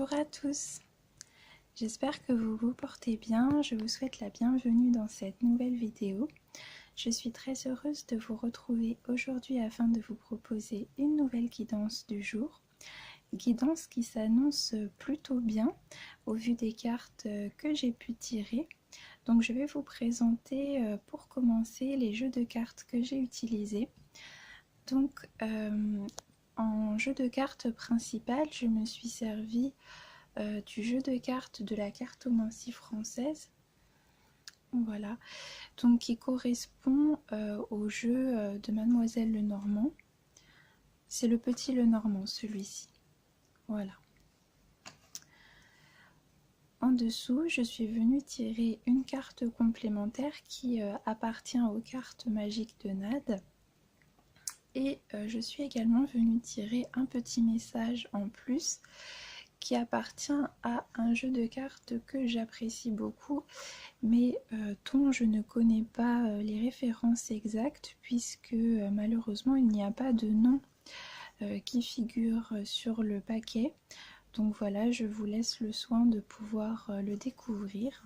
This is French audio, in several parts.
Bonjour à tous, j'espère que vous vous portez bien, je vous souhaite la bienvenue dans cette nouvelle vidéo. Je suis très heureuse de vous retrouver aujourd'hui afin de vous proposer une nouvelle guidance du jour. Guidance qui s'annonce plutôt bien au vu des cartes que j'ai pu tirer. Donc je vais vous présenter pour commencer les jeux de cartes que j'ai utilisés. Donc en jeu de cartes principal, je me suis servi du jeu de cartes de la cartomancie française. Voilà, donc qui correspond au jeu de Mademoiselle Lenormand. C'est le petit Lenormand, celui-ci. Voilà. En dessous, je suis venue tirer une carte complémentaire qui appartient aux cartes magiques de Nade. Et je suis également venue tirer un petit message en plus qui appartient à un jeu de cartes que j'apprécie beaucoup, mais dont je ne connais pas les références exactes, puisque malheureusement il n'y a pas de nom qui figure sur le paquet. Donc voilà, je vous laisse le soin de pouvoir le découvrir.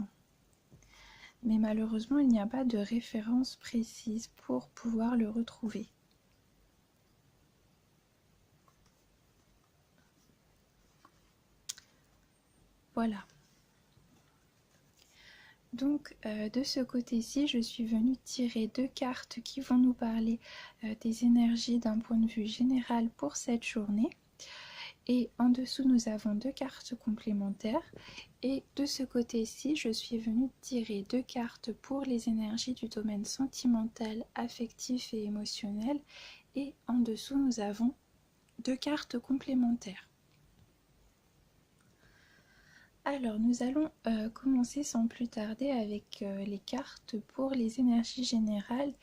Mais malheureusement, il n'y a pas de référence précise pour pouvoir le retrouver. Voilà. Donc de ce côté-ci, je suis venue tirer deux cartes qui vont nous parler des énergies d'un point de vue général pour cette journée. Et en dessous, nous avons deux cartes complémentaires. Et de ce côté-ci, je suis venue tirer deux cartes pour les énergies du domaine sentimental, affectif et émotionnel. Et en dessous, nous avons deux cartes complémentaires. Alors, nous allons commencer sans plus tarder avec les cartes pour les énergies générales.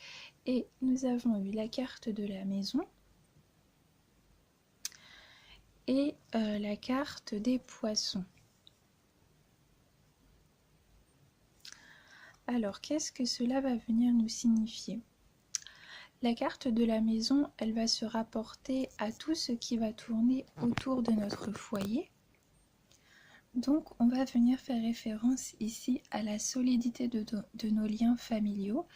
Et nous avons eu la carte de la maison et la carte des poissons. Alors, qu'est-ce que cela va venir nous signifier? La carte de la maison, elle va se rapporter à tout ce qui va tourner autour de notre foyer. Donc, on va venir faire référence ici à la solidité de nos liens familiaux,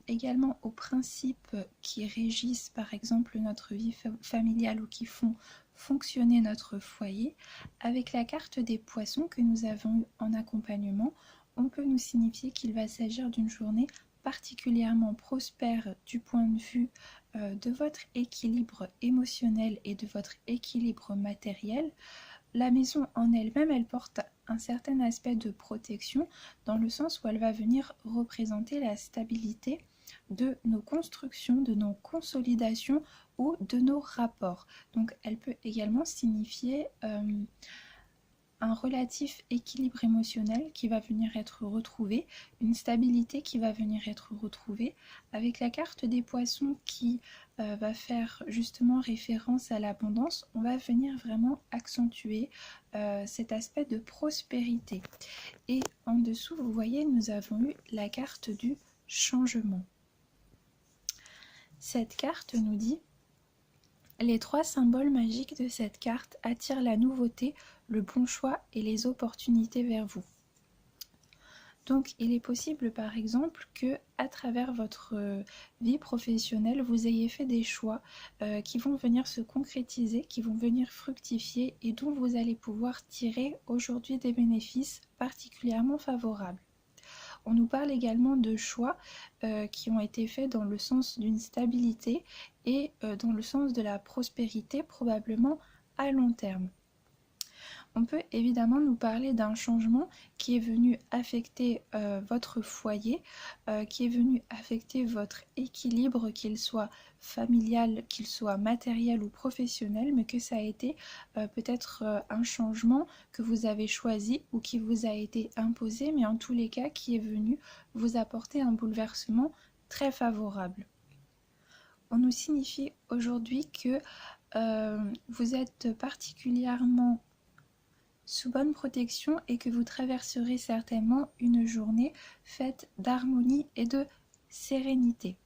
également aux principes qui régissent par exemple notre vie familiale ou qui font fonctionner notre foyer. Avec la carte des poissons que nous avons eu en accompagnement, on peut nous signifier qu'il va s'agir d'une journée particulièrement prospère du point de vue de votre équilibre émotionnel et de votre équilibre matériel. La maison en elle-même, elle porte un certain aspect de protection dans le sens où elle va venir représenter la stabilité de nos constructions, de nos consolidations ou de nos rapports. Donc elle peut également signifier un relatif équilibre émotionnel qui va venir être retrouvé, une stabilité qui va venir être retrouvée, avec la carte des poissons qui va faire justement référence à l'abondance. On va venir vraiment accentuer cet aspect de prospérité. Et en dessous, vous voyez, nous avons eu la carte du changement. Cette carte nous dit: les trois symboles magiques de cette carte attirent la nouveauté, le bon choix et les opportunités vers vous. Donc il est possible par exemple que à travers votre vie professionnelle, vous ayez fait des choix qui vont venir se concrétiser, qui vont venir fructifier et dont vous allez pouvoir tirer aujourd'hui des bénéfices particulièrement favorables. On nous parle également de choix qui ont été faits dans le sens d'une stabilité et dans le sens de la prospérité, probablement à long terme. On peut évidemment nous parler d'un changement qui est venu affecter votre foyer, qui est venu affecter votre équilibre, qu'il soit familial, qu'il soit matériel ou professionnel, mais que ça a été peut-être un changement que vous avez choisi ou qui vous a été imposé, mais en tous les cas qui est venu vous apporter un bouleversement très favorable. On nous signifie aujourd'hui que vous êtes particulièrement sous bonne protection et que vous traverserez certainement une journée faite d'harmonie et de sérénité.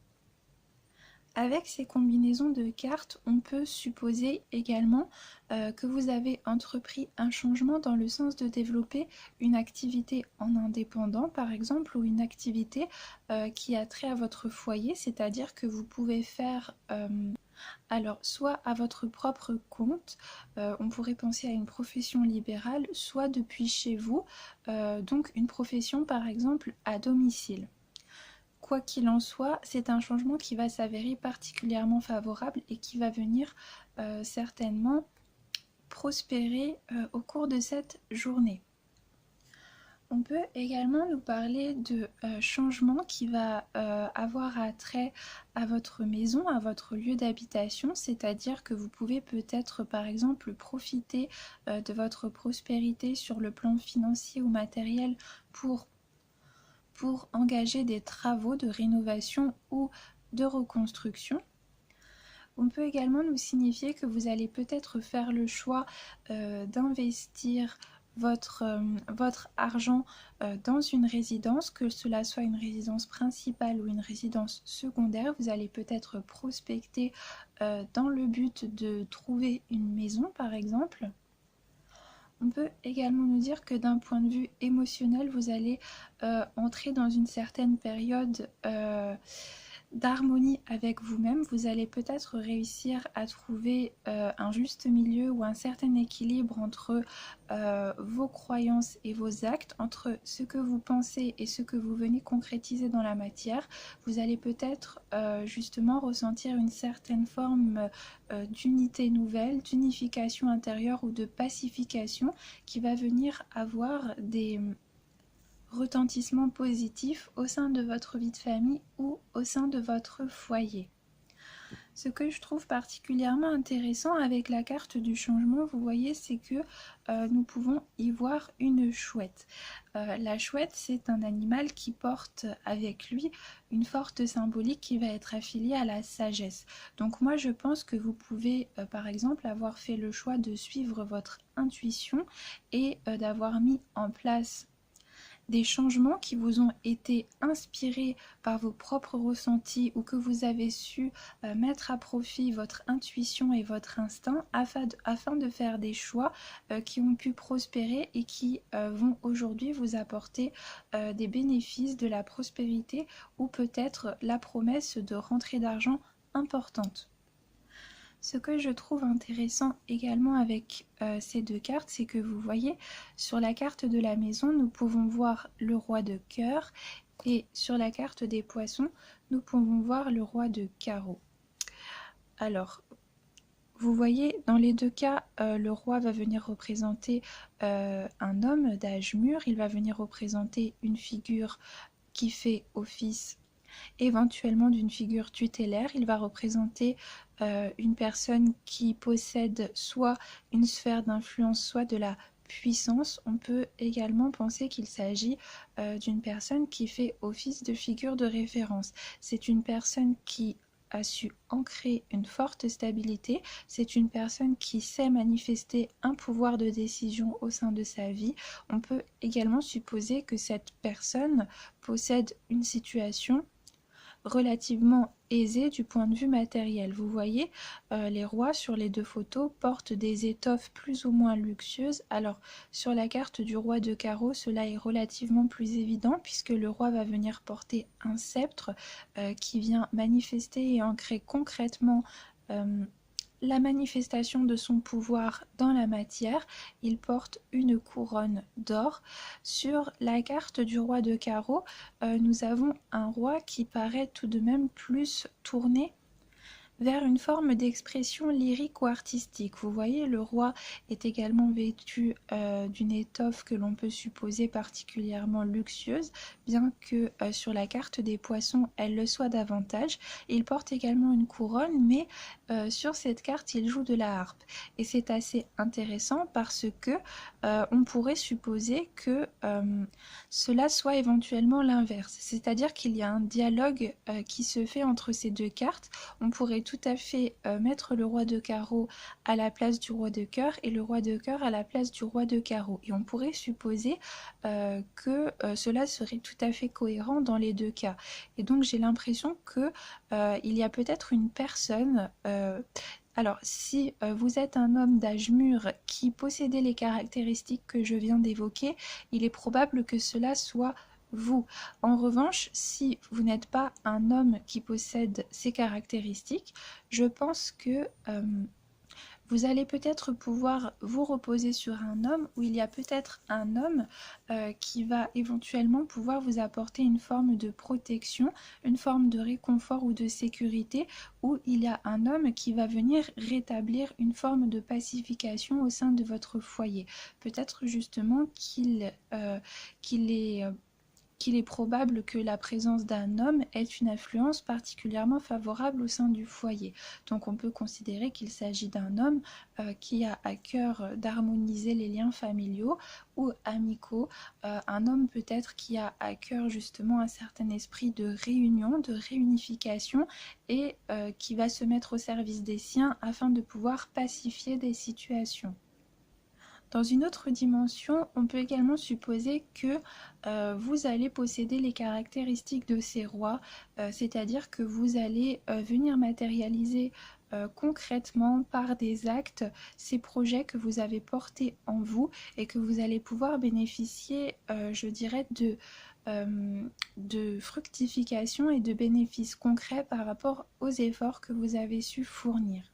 Avec ces combinaisons de cartes, on peut supposer également que vous avez entrepris un changement dans le sens de développer une activité en indépendant, par exemple, ou une activité qui a trait à votre foyer, c'est-à-dire que vous pouvez faire alors soit à votre propre compte, on pourrait penser à une profession libérale, soit depuis chez vous, donc une profession par exemple à domicile. Quoi qu'il en soit, c'est un changement qui va s'avérer particulièrement favorable et qui va venir certainement prospérer au cours de cette journée. On peut également nous parler de changement qui va avoir trait à votre maison, à votre lieu d'habitation, c'est-à-dire que vous pouvez peut-être par exemple profiter de votre prospérité sur le plan financier ou matériel pour engager des travaux de rénovation ou de reconstruction. On peut également nous signifier que vous allez peut-être faire le choix d'investir votre argent dans une résidence, que cela soit une résidence principale ou une résidence secondaire. Vous allez peut-être prospecter dans le but de trouver une maison, par exemple. On peut également nous dire que d'un point de vue émotionnel, vous allez entrer dans une certaine période d'harmonie avec vous-même. Vous allez peut-être réussir à trouver un juste milieu ou un certain équilibre entre vos croyances et vos actes, entre ce que vous pensez et ce que vous venez concrétiser dans la matière. Vous allez peut-être justement ressentir une certaine forme d'unité nouvelle, d'unification intérieure ou de pacification qui va venir avoir des retentissement positif au sein de votre vie de famille ou au sein de votre foyer. Ce que je trouve particulièrement intéressant avec la carte du changement, vous voyez, c'est que nous pouvons y voir une chouette. La chouette, c'est un animal qui porte avec lui une forte symbolique qui va être affiliée à la sagesse. Donc moi, je pense que vous pouvez, par exemple, avoir fait le choix de suivre votre intuition et d'avoir mis en place des changements qui vous ont été inspirés par vos propres ressentis ou que vous avez su mettre à profit votre intuition et votre instinct afin de faire des choix qui ont pu prospérer et qui vont aujourd'hui vous apporter des bénéfices, de la prospérité ou peut-être la promesse de rentrée d'argent importante. Ce que je trouve intéressant également avec ces deux cartes, c'est que vous voyez, sur la carte de la maison, nous pouvons voir le roi de cœur et sur la carte des poissons, nous pouvons voir le roi de carreau. Alors, vous voyez, dans les deux cas, le roi va venir représenter un homme d'âge mûr, il va venir représenter une figure qui fait office éventuellement d'une figure tutélaire. Il va représenter une personne qui possède soit une sphère d'influence, soit de la puissance. On peut également penser qu'il s'agit d'une personne qui fait office de figure de référence. C'est une personne qui a su ancrer une forte stabilité, c'est une personne qui sait manifester un pouvoir de décision au sein de sa vie. On peut également supposer que cette personne possède une situation relativement aisée du point de vue matériel. Vous voyez, les rois sur les deux photos portent des étoffes plus ou moins luxueuses. Alors, sur la carte du roi de carreau, cela est relativement plus évident puisque le roi va venir porter un sceptre qui vient manifester et ancrer concrètement la manifestation de son pouvoir dans la matière. Il porte une couronne d'or. Sur la carte du roi de carreau, nous avons un roi qui paraît tout de même plus tourné vers une forme d'expression lyrique ou artistique. Vous voyez, le roi est également vêtu d'une étoffe que l'on peut supposer particulièrement luxueuse, bien que sur la carte des poissons, elle le soit davantage. Il porte également une couronne, mais sur cette carte, il joue de la harpe. Et c'est assez intéressant parce que on pourrait supposer que cela soit éventuellement l'inverse. C'est-à-dire qu'il y a un dialogue qui se fait entre ces deux cartes. On pourrait tout à fait mettre le roi de carreau à la place du roi de cœur et le roi de cœur à la place du roi de carreau. Et on pourrait supposer que cela serait tout à fait cohérent dans les deux cas. Et donc j'ai l'impression que il y a peut-être une personne... alors, si vous êtes un homme d'âge mûr qui possédait les caractéristiques que je viens d'évoquer, il est probable que cela soit vous. En revanche, si vous n'êtes pas un homme qui possède ces caractéristiques, je pense que vous allez peut-être pouvoir vous reposer sur un homme, ou il y a peut-être un homme qui va éventuellement pouvoir vous apporter une forme de protection, une forme de réconfort ou de sécurité, ou il y a un homme qui va venir rétablir une forme de pacification au sein de votre foyer. Peut-être justement qu'il est probable que la présence d'un homme ait une influence particulièrement favorable au sein du foyer. Donc on peut considérer qu'il s'agit d'un homme qui a à cœur d'harmoniser les liens familiaux ou amicaux, un homme peut-être qui a à cœur justement un certain esprit de réunion, de réunification et qui va se mettre au service des siens afin de pouvoir pacifier des situations. Dans une autre dimension, on peut également supposer que vous allez posséder les caractéristiques de ces rois, c'est-à-dire que vous allez venir matérialiser concrètement par des actes ces projets que vous avez portés en vous et que vous allez pouvoir bénéficier, je dirais, de fructification et de bénéfices concrets par rapport aux efforts que vous avez su fournir.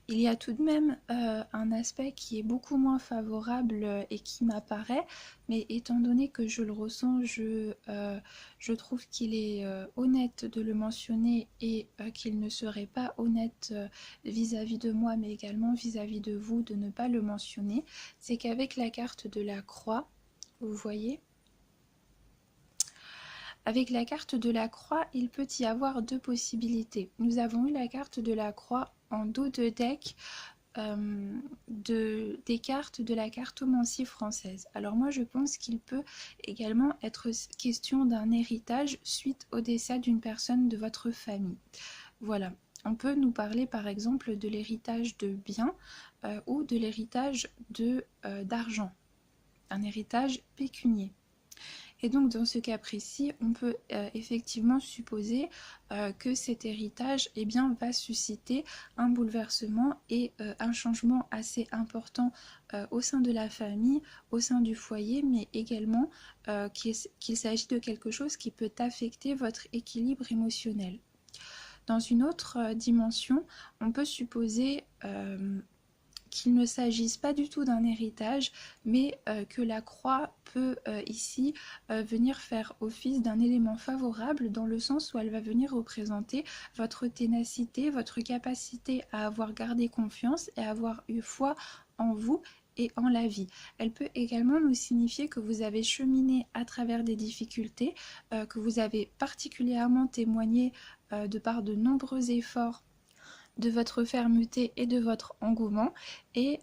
Il y a tout de même un aspect qui est beaucoup moins favorable et qui m'apparaît, mais étant donné que je le ressens, je trouve qu'il est honnête de le mentionner et qu'il ne serait pas honnête vis-à-vis de moi, mais également vis-à-vis de vous de ne pas le mentionner. C'est qu'avec la carte de la croix, vous voyez, avec la carte de la croix, il peut y avoir deux possibilités. Nous avons eu la carte de la croix en dos de deck des cartes de la cartomancie française. Alors moi je pense qu'il peut également être question d'un héritage suite au décès d'une personne de votre famille. Voilà. On peut nous parler par exemple de l'héritage de biens ou de l'héritage d'argent, un héritage pécunier. Et donc dans ce cas précis, on peut effectivement supposer que cet héritage va susciter un bouleversement et un changement assez important au sein de la famille, au sein du foyer, mais également qu'il s'agit de quelque chose qui peut affecter votre équilibre émotionnel. Dans une autre dimension, on peut supposer qu'il ne s'agisse pas du tout d'un héritage, mais que la croix peut ici venir faire office d'un élément favorable dans le sens où elle va venir représenter votre ténacité, votre capacité à avoir gardé confiance et à avoir eu foi en vous et en la vie. Elle peut également nous signifier que vous avez cheminé à travers des difficultés, que vous avez particulièrement témoigné de par de nombreux efforts de votre fermeté et de votre engouement et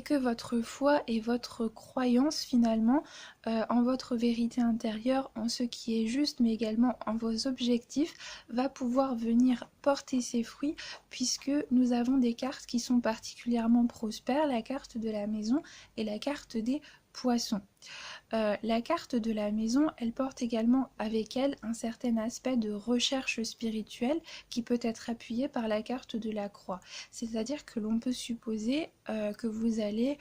que votre foi et votre croyance finalement en votre vérité intérieure, en ce qui est juste, mais également en vos objectifs, va pouvoir venir porter ses fruits puisque nous avons des cartes qui sont particulièrement prospères, la carte de la maison et la carte des poissons. La carte de la maison, elle porte également avec elle un certain aspect de recherche spirituelle qui peut être appuyé par la carte de la croix. C'est-à-dire que l'on peut supposer que vous allez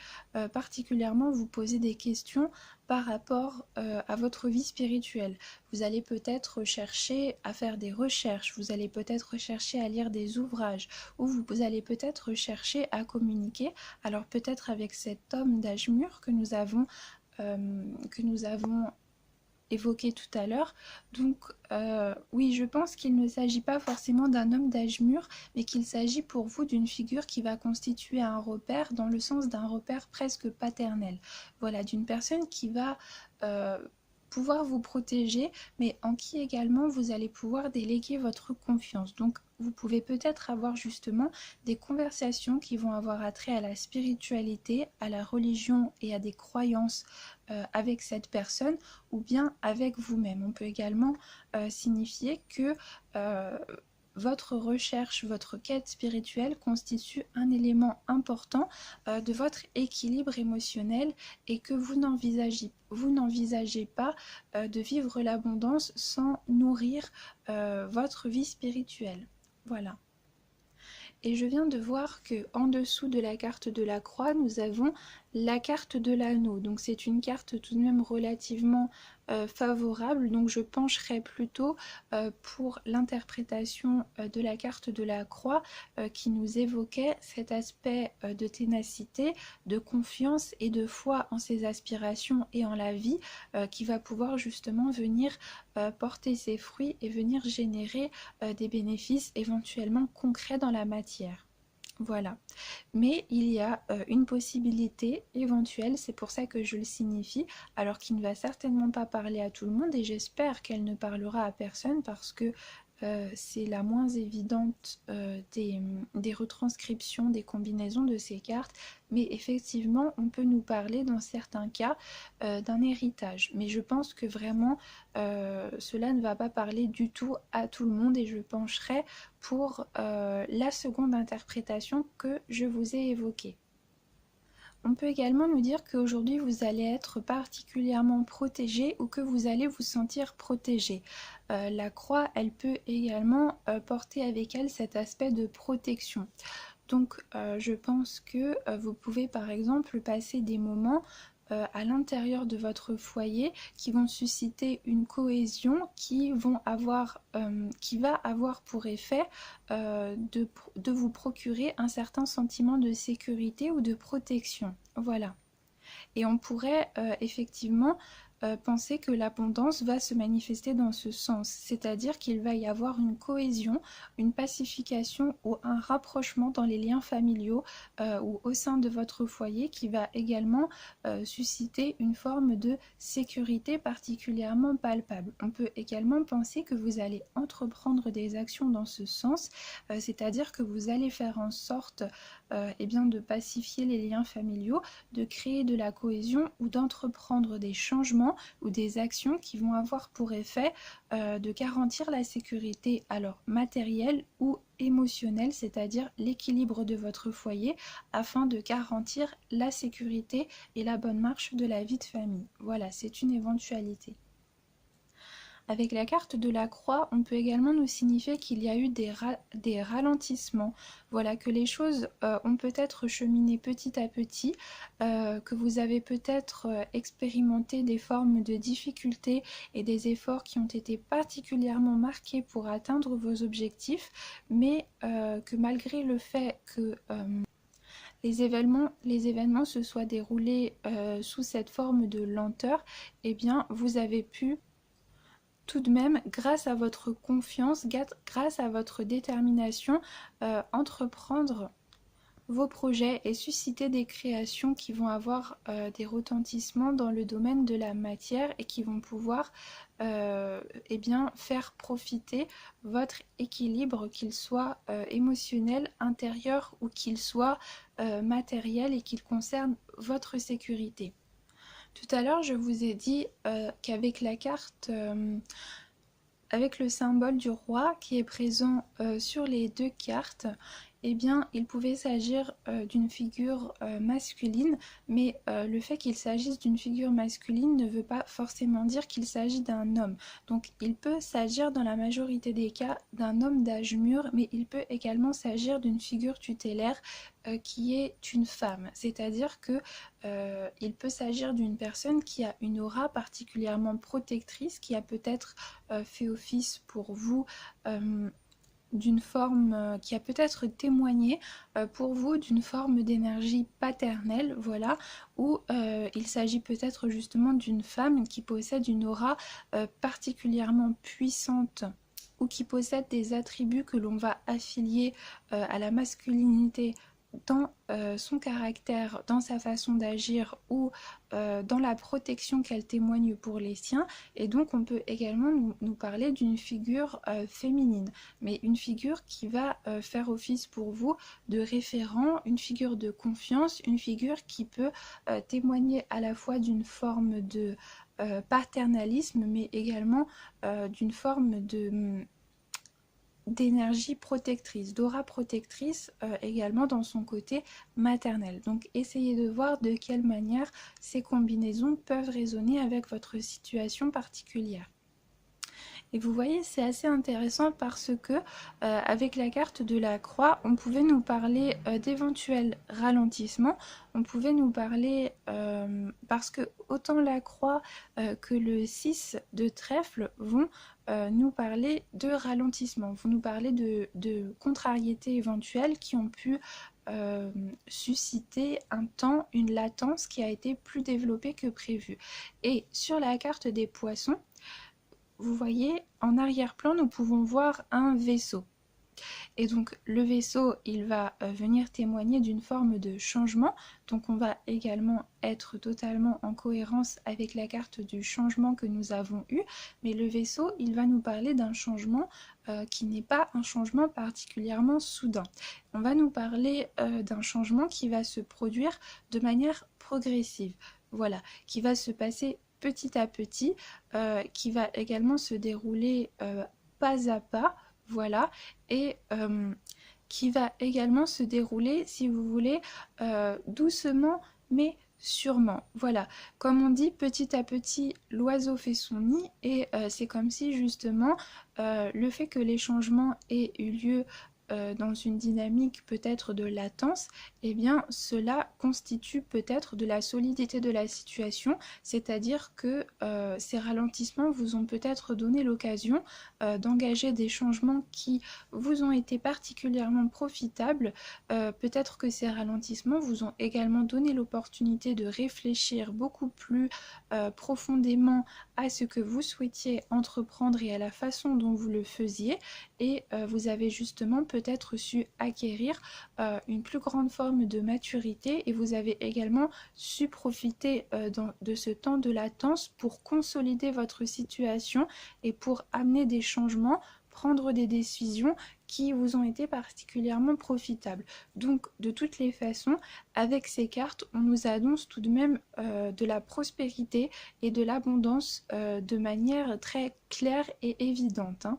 particulièrement vous poser des questions par rapport à votre vie spirituelle. Vous allez peut-être chercher à faire des recherches, vous allez peut-être chercher à lire des ouvrages, ou vous allez peut-être chercher à communiquer, alors peut-être avec cet homme d'âge mûr que nous avons évoqué tout à l'heure. Donc oui, je pense qu'il ne s'agit pas forcément d'un homme d'âge mûr, mais qu'il s'agit pour vous d'une figure qui va constituer un repère dans le sens d'un repère presque paternel. Voilà, d'une personne qui va pouvoir vous protéger, mais en qui également vous allez pouvoir déléguer votre confiance. Donc vous pouvez peut-être avoir justement des conversations qui vont avoir attrait à la spiritualité, à la religion et à des croyances avec cette personne ou bien avec vous-même. On peut également signifier que votre recherche, votre quête spirituelle constitue un élément important de votre équilibre émotionnel et que vous n'envisagez pas de vivre l'abondance sans nourrir votre vie spirituelle. Voilà. Et je viens de voir que en dessous de la carte de la croix, nous avons la carte de l'anneau. Donc c'est une carte tout de même relativement favorable. Donc je pencherai plutôt pour l'interprétation de la carte de la croix qui nous évoquait cet aspect de ténacité, de confiance et de foi en ses aspirations et en la vie qui va pouvoir justement venir porter ses fruits et venir générer des bénéfices éventuellement concrets dans la matière. Voilà. Mais il y a une possibilité éventuelle, c'est pour ça que je le signifie, alors qu'il ne va certainement pas parler à tout le monde et j'espère qu'elle ne parlera à personne parce que c'est la moins évidente des retranscriptions, des combinaisons de ces cartes, mais effectivement on peut nous parler dans certains cas d'un héritage, mais je pense que vraiment cela ne va pas parler du tout à tout le monde et je pencherai pour la seconde interprétation que je vous ai évoquée. On peut également nous dire qu'aujourd'hui vous allez être particulièrement protégé ou que vous allez vous sentir protégé. La croix, elle peut également porter avec elle cet aspect de protection. Donc je pense que vous pouvez par exemple passer des moments à l'intérieur de votre foyer qui vont susciter une cohésion qui va avoir pour effet de vous procurer un certain sentiment de sécurité ou de protection. Voilà. Et on pourrait effectivement penser que l'abondance va se manifester dans ce sens, c'est-à-dire qu'il va y avoir une cohésion, une pacification ou un rapprochement dans les liens familiaux ou au sein de votre foyer qui va également susciter une forme de sécurité particulièrement palpable. On peut également penser que vous allez entreprendre des actions dans ce sens, c'est-à-dire que vous allez faire en sorte de pacifier les liens familiaux, de créer de la cohésion ou d'entreprendre des changements ou des actions qui vont avoir pour effet de garantir la sécurité alors matérielle ou émotionnelle, c'est-à-dire l'équilibre de votre foyer afin de garantir la sécurité et la bonne marche de la vie de famille. Voilà, c'est une éventualité. Avec la carte de la croix, on peut également nous signifier qu'il y a eu des ralentissements. Voilà, que les choses ont peut-être cheminé petit à petit, que vous avez peut-être expérimenté des formes de difficultés et des efforts qui ont été particulièrement marqués pour atteindre vos objectifs, mais que malgré le fait que les événements se soient déroulés sous cette forme de lenteur, eh bien vous avez pu tout de même, grâce à votre confiance, grâce à votre détermination, entreprendre vos projets et susciter des créations qui vont avoir des retentissements dans le domaine de la matière et qui vont pouvoir faire profiter votre équilibre, qu'il soit émotionnel, intérieur ou qu'il soit matériel et qu'il concerne votre sécurité. Tout à l'heure, je vous ai dit qu'avec la carte, avec le symbole du roi qui est présent sur les deux cartes, eh bien, il pouvait s'agir d'une figure masculine, mais le fait qu'il s'agisse d'une figure masculine ne veut pas forcément dire qu'il s'agit d'un homme. Donc, il peut s'agir dans la majorité des cas d'un homme d'âge mûr, mais il peut également s'agir d'une figure tutélaire qui est une femme. C'est-à-dire que il peut s'agir d'une personne qui a une aura particulièrement protectrice, qui a peut-être fait office pour vous d'une forme qui a peut-être témoigné pour vous d'une forme d'énergie paternelle, voilà, ou il s'agit peut-être justement d'une femme qui possède une aura particulièrement puissante ou qui possède des attributs que l'on va affilier à la masculinité dans son caractère, dans sa façon d'agir ou dans la protection qu'elle témoigne pour les siens. Et donc on peut également nous parler d'une figure féminine, mais une figure qui va faire office pour vous de référent, une figure de confiance, une figure qui peut témoigner à la fois d'une forme de paternalisme, mais également d'une forme d'énergie protectrice, d'aura protectrice également dans son côté maternel. Donc essayez de voir de quelle manière ces combinaisons peuvent résonner avec votre situation particulière. Et vous voyez, c'est assez intéressant parce que avec la carte de la croix, on pouvait nous parler d'éventuels ralentissements. On pouvait nous parler, parce que autant la croix que le 6 de trèfle vont nous parler de ralentissement, vont nous parler de contrariétés éventuelles qui ont pu susciter un temps, une latence qui a été plus développée que prévu. Et sur la carte des poissons, vous voyez, en arrière-plan, nous pouvons voir un vaisseau. Et donc, le vaisseau, il va venir témoigner d'une forme de changement. Donc, on va également être totalement en cohérence avec la carte du changement que nous avons eu. Mais le vaisseau, il va nous parler d'un changement qui n'est pas un changement particulièrement soudain. On va nous parler d'un changement qui va se produire de manière progressive. Voilà, qui va se passer petit à petit, qui va également se dérouler pas à pas, voilà, et qui va également se dérouler, si vous voulez, doucement mais sûrement. Voilà, comme on dit, petit à petit, l'oiseau fait son nid, et c'est comme si justement le fait que les changements aient eu lieu dans une dynamique peut-être de latence, eh bien cela constitue peut-être de la solidité de la situation, c'est-à-dire que ces ralentissements vous ont peut-être donné l'occasion d'engager des changements qui vous ont été particulièrement profitables. Peut-être que ces ralentissements vous ont également donné l'opportunité de réfléchir beaucoup plus profondément à ce que vous souhaitiez entreprendre et à la façon dont vous le faisiez, et vous avez justement peut-être su acquérir une plus grande forme de maturité, et vous avez également su profiter de ce temps de latence pour consolider votre situation et pour amener des changements, prendre des décisions qui vous ont été particulièrement profitables. Donc de toutes les façons, avec ces cartes, on nous annonce tout de même de la prospérité et de l'abondance de manière très claire et évidente, hein.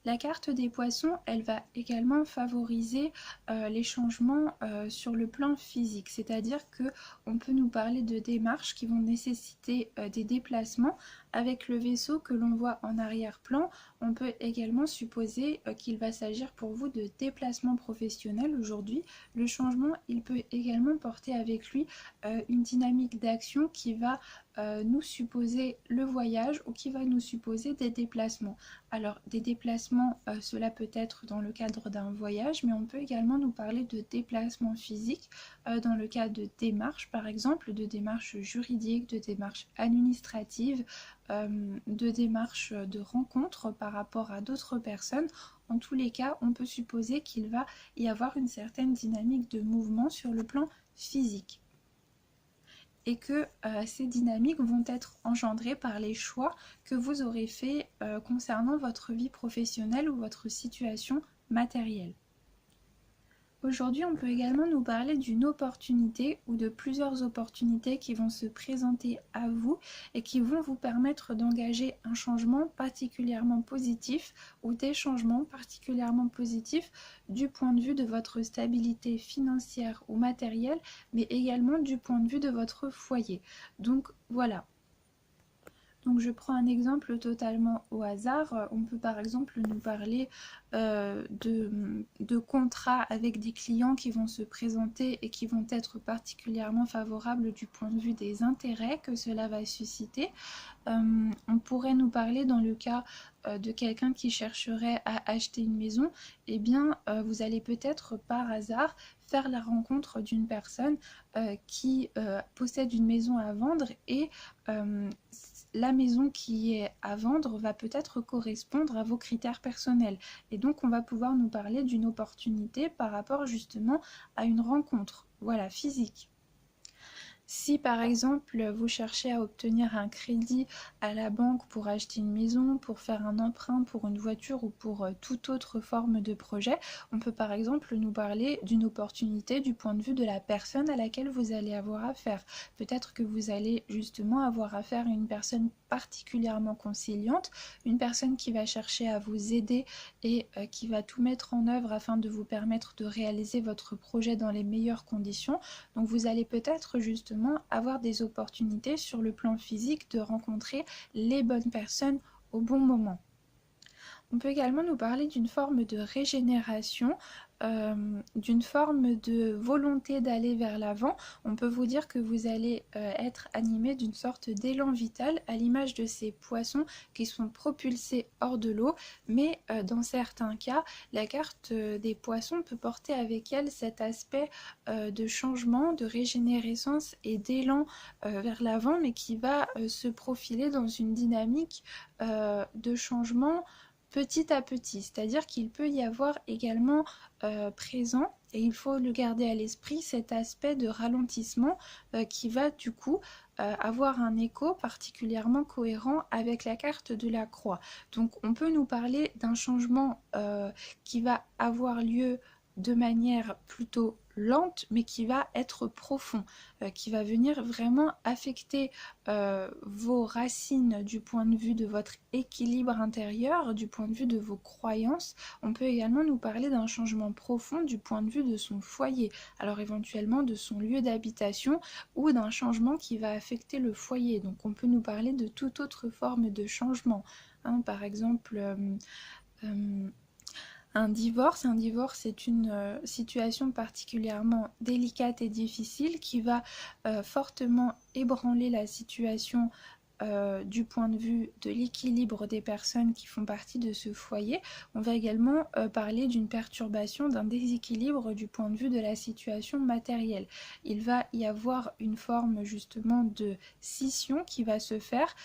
La carte des poissons, elle va également favoriser les changements sur le plan physique, c'est-à-dire qu'on peut nous parler de démarches qui vont nécessiter des déplacements. Avec le vaisseau que l'on voit en arrière-plan, on peut également supposer qu'il va s'agir pour vous de déplacements professionnels aujourd'hui. Le changement, il peut également porter avec lui une dynamique d'action qui va nous supposer le voyage ou qui va nous supposer des déplacements. Alors des déplacements, cela peut être dans le cadre d'un voyage, mais on peut également nous parler de déplacements physiques dans le cadre de démarches, par exemple, de démarches juridiques, de démarches administratives, de démarches de rencontres par rapport à d'autres personnes. En tous les cas, on peut supposer qu'il va y avoir une certaine dynamique de mouvement sur le plan physique, et que ces dynamiques vont être engendrées par les choix que vous aurez faits concernant votre vie professionnelle ou votre situation matérielle. Aujourd'hui, on peut également nous parler d'une opportunité ou de plusieurs opportunités qui vont se présenter à vous et qui vont vous permettre d'engager un changement particulièrement positif ou des changements particulièrement positifs du point de vue de votre stabilité financière ou matérielle, mais également du point de vue de votre foyer. Donc voilà. Donc je prends un exemple totalement au hasard. On peut par exemple nous parler de contrats avec des clients qui vont se présenter et qui vont être particulièrement favorables du point de vue des intérêts que cela va susciter. On pourrait nous parler dans le cas de quelqu'un qui chercherait à acheter une maison. Eh bien vous allez peut-être par hasard faire la rencontre d'une personne qui possède une maison à vendre, et la maison qui est à vendre va peut-être correspondre à vos critères personnels. Et donc on va pouvoir nous parler d'une opportunité par rapport justement à une rencontre, voilà, physique. Si par exemple vous cherchez à obtenir un crédit à la banque pour acheter une maison, pour faire un emprunt pour une voiture ou pour toute autre forme de projet, on peut par exemple nous parler d'une opportunité du point de vue de la personne à laquelle vous allez avoir affaire. Peut-être que vous allez justement avoir affaire à une personne particulièrement conciliante, une personne qui va chercher à vous aider et qui va tout mettre en œuvre afin de vous permettre de réaliser votre projet dans les meilleures conditions. Donc vous allez peut-être justement avoir des opportunités sur le plan physique de rencontrer les bonnes personnes au bon moment. On peut également nous parler d'une forme de régénération, d'une forme de volonté d'aller vers l'avant. On peut vous dire que vous allez être animé d'une sorte d'élan vital à l'image de ces poissons qui sont propulsés hors de l'eau, mais dans certains cas, la carte des poissons peut porter avec elle cet aspect de changement, de régénérescence et d'élan vers l'avant, mais qui va se profiler dans une dynamique de changement petit à petit, c'est-à-dire qu'il peut y avoir également présent, et il faut le garder à l'esprit, cet aspect de ralentissement qui va du coup avoir un écho particulièrement cohérent avec la carte de la croix. Donc on peut nous parler d'un changement qui va avoir lieu de manière plutôt lente, mais qui va être profond, qui va venir vraiment affecter vos racines du point de vue de votre équilibre intérieur, du point de vue de vos croyances. On peut également nous parler d'un changement profond du point de vue de son foyer, alors éventuellement de son lieu d'habitation ou d'un changement qui va affecter le foyer. Donc on peut nous parler de toute autre forme de changement, hein, par exemple un divorce est une situation particulièrement délicate et difficile qui va fortement ébranler la situation du point de vue de l'équilibre des personnes qui font partie de ce foyer. On va également parler d'une perturbation, d'un déséquilibre du point de vue de la situation matérielle. Il va y avoir une forme justement de scission qui va se faire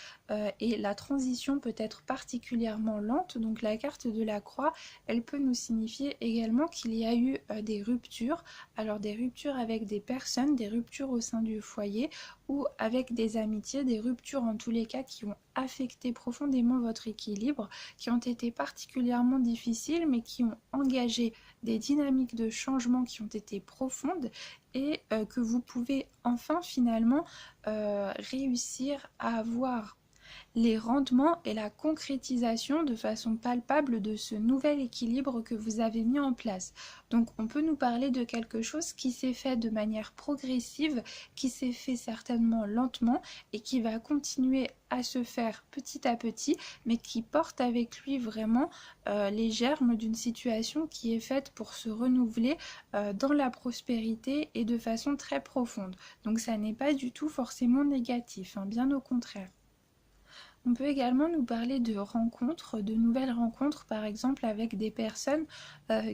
et la transition peut être particulièrement lente. Donc la carte de la croix, elle peut nous signifier également qu'il y a eu des ruptures, alors des ruptures avec des personnes, des ruptures au sein du foyer ou avec des amitiés, des ruptures en tous les cas qui ont affecté profondément votre équilibre, qui ont été particulièrement difficiles mais qui ont engagé des dynamiques de changement qui ont été profondes et que vous pouvez enfin finalement réussir à avoir les rendements et la concrétisation de façon palpable de ce nouvel équilibre que vous avez mis en place. Donc on peut nous parler de quelque chose qui s'est fait de manière progressive, qui s'est fait certainement lentement et qui va continuer à se faire petit à petit, mais qui porte avec lui vraiment les germes d'une situation qui est faite pour se renouveler dans la prospérité et de façon très profonde. Donc ça n'est pas du tout forcément négatif, hein, bien au contraire. On peut également nous parler de rencontres, de nouvelles rencontres, par exemple avec des personnes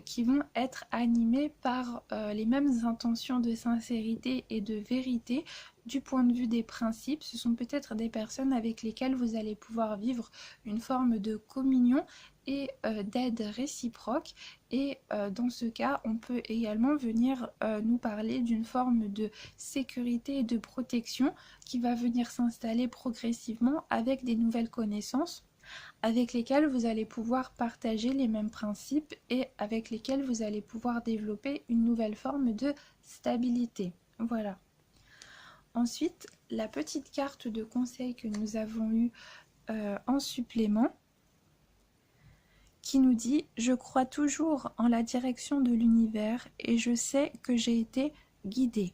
qui vont être animées par les mêmes intentions de sincérité et de vérité du point de vue des principes. Ce sont peut-être des personnes avec lesquelles vous allez pouvoir vivre une forme de communion et d'aide réciproque. Et dans ce cas, on peut également venir nous parler d'une forme de sécurité et de protection qui va venir s'installer progressivement avec des nouvelles connaissances avec lesquelles vous allez pouvoir partager les mêmes principes et avec lesquelles vous allez pouvoir développer une nouvelle forme de stabilité. Voilà. Ensuite, la petite carte de conseil que nous avons eue en supplément qui nous dit « Je crois toujours en la direction de l'univers et je sais que j'ai été guidée ».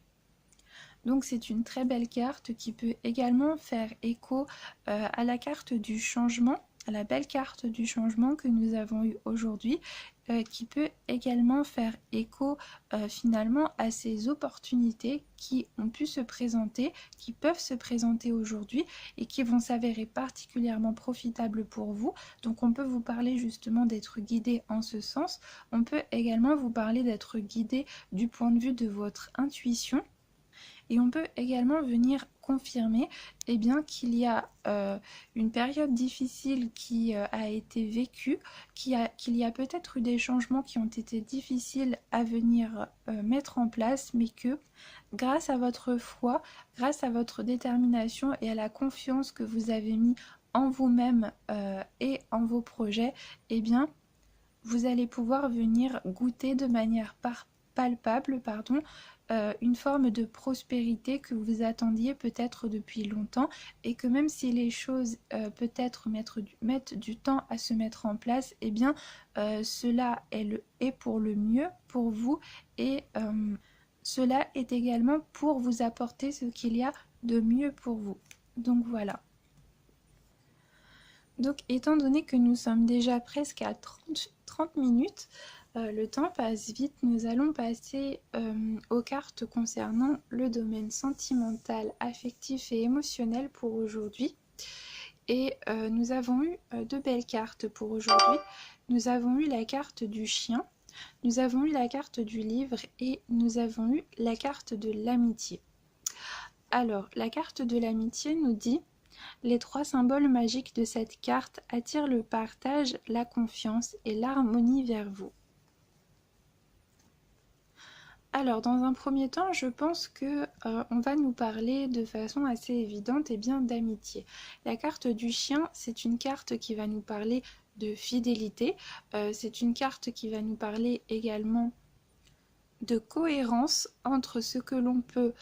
Donc c'est une très belle carte qui peut également faire écho à la carte du changement, à la belle carte du changement que nous avons eue aujourd'hui, qui peut également faire écho finalement à ces opportunités qui ont pu se présenter, qui peuvent se présenter aujourd'hui et qui vont s'avérer particulièrement profitables pour vous. Donc on peut vous parler justement d'être guidé en ce sens. On peut également vous parler d'être guidé du point de vue de votre intuition. Et on peut également venir confirmer eh bien, qu'il y a une période difficile qui a été vécue, qu'il y a peut-être eu des changements qui ont été difficiles à venir mettre en place, mais que grâce à votre foi, grâce à votre détermination et à la confiance que vous avez mis en vous-même et en vos projets, eh bien, vous allez pouvoir venir goûter de manière palpable, une forme de prospérité que vous attendiez peut-être depuis longtemps et que même si les choses peut-être mettent du temps à se mettre en place, eh bien cela est pour le mieux pour vous et cela est également pour vous apporter ce qu'il y a de mieux pour vous. Donc voilà. Donc étant donné que nous sommes déjà presque à 30 minutes, le temps passe vite, nous allons passer aux cartes concernant le domaine sentimental, affectif et émotionnel pour aujourd'hui. Et nous avons eu de belles cartes pour aujourd'hui. Nous avons eu la carte du chien, nous avons eu la carte du livre et nous avons eu la carte de l'amitié. Alors, la carte de l'amitié nous dit: les 3 symboles magiques de cette carte attirent le partage, la confiance et l'harmonie vers vous. Alors, dans un premier temps, je pense que on va nous parler de façon assez évidente et bien d'amitié. La carte du chien, c'est une carte qui va nous parler de fidélité. C'est une carte qui va nous parler également de cohérence entre ce que l'on peut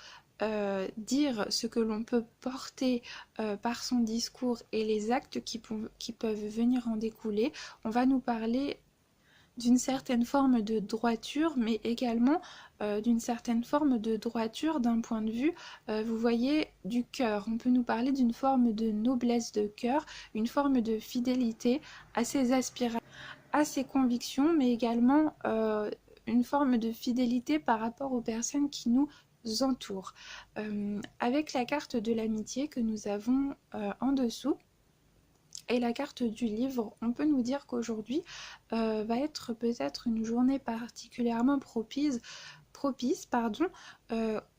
dire, ce que l'on peut porter par son discours et les actes qui peuvent venir en découler. On va nous parler d'une certaine forme de droiture, mais également d'une certaine forme de droiture d'un point de vue, vous voyez, du cœur. On peut nous parler d'une forme de noblesse de cœur, une forme de fidélité à ses aspirations, à ses convictions, mais également une forme de fidélité par rapport aux personnes qui nous entourent. Avec la carte de l'amitié que nous avons en dessous, et la carte du livre, on peut nous dire qu'aujourd'hui va être peut-être une journée particulièrement propice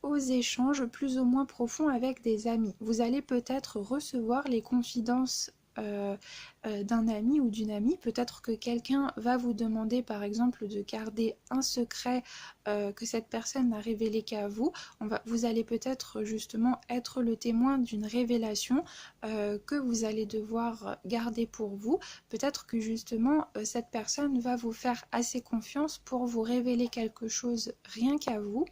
aux échanges plus ou moins profonds avec des amis. Vous allez peut-être recevoir les confidences d'un ami ou d'une amie. Peut-être que quelqu'un va vous demander par exemple de garder un secret que cette personne n'a révélé qu'à vous. Vous allez peut-être justement être le témoin d'une révélation que vous allez devoir garder pour vous. Peut-être que justement cette personne va vous faire assez confiance pour vous révéler quelque chose rien qu'à vous.